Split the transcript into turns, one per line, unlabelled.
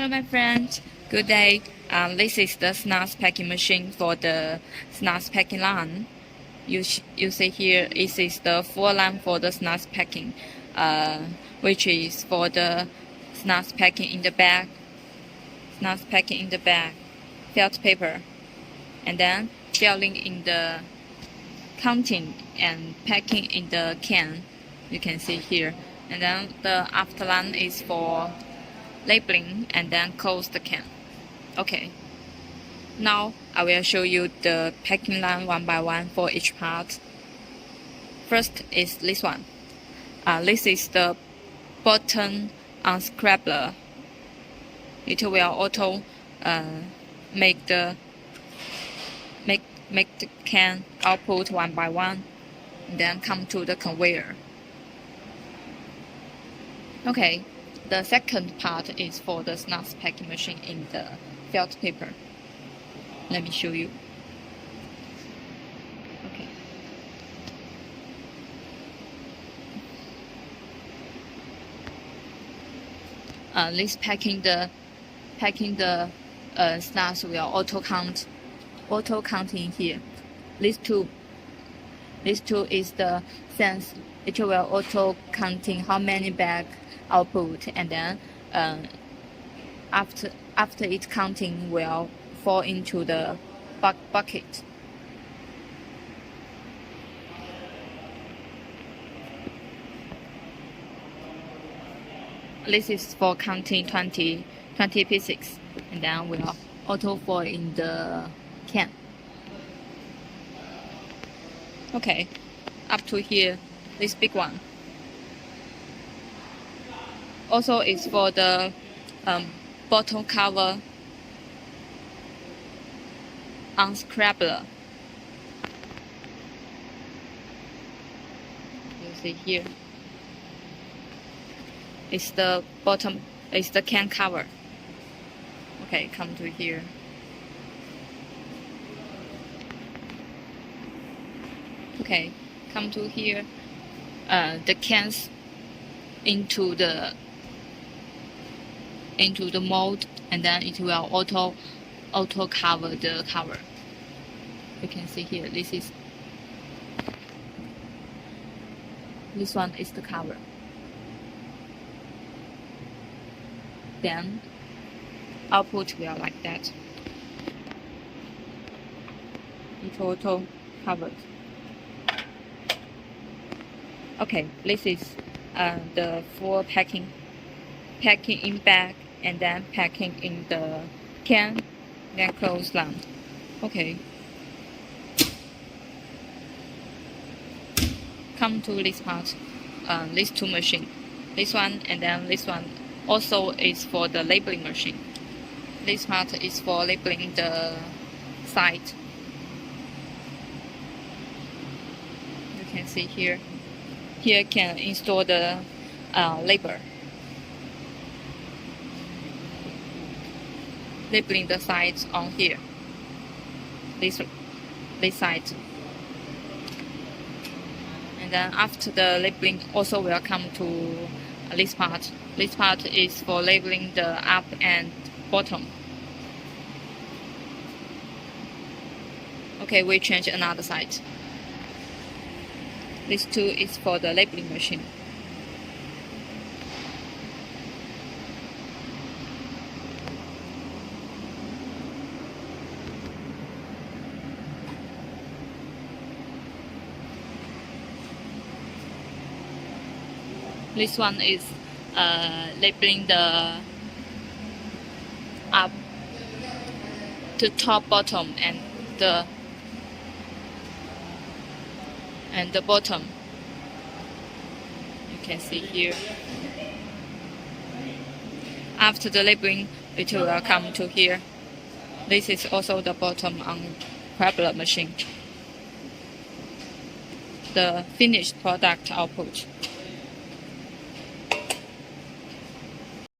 Hello, my friends. Good day. This is the Snus packing machine for the Snus packing line. You see here, this is the full line for the Snus packing, which is for the Snus packing in the bag, Snus packing in the bag, felt paper, and then filling in the counting and packing in the can. You can see here, and then the after line is for labeling and then close the can. Okay, now I will show you the packing line one by one for each part. First is this one. This is the botton unscrabler. It will auto make the can output one by one, and then come to the conveyor. Okay, the second part is for the Snus packing machine in the felt paper. Let me show you. Okay. This packing the Snus will auto count in here. These two is the sense. It will auto counting how many bag output, and then after it counting will fall into the bucket. This is for counting 20 pieces, and then will auto fall in the can. Okay, up to here, this big one. Also, it's for the bottle cover unscrabler. You see here. It's the bottom. It's the can cover. Okay, come to here. Okay, come to here. The cans into the mold, and then it will auto cover the cover. You can see here, this one is the cover. Then output will like that. It auto covered. Okay, this is the full packing in bag, and then packing in the can, then close line. Okay. Come to this part, these two machines. This one and then this one also is for the labeling machine. This part is for labeling the site. You can see here. Here can install the label. Labeling the sides on here. This side. And then after the labeling, also will come to this part. This part is for labeling the up and bottom. Okay, we change another side. This two is for the labeling machine. This one is labeling the up to top, bottom, and the bottom. You can see here. After the labeling, it will come to here. This is also the bottom on Crabler machine. The finished product output.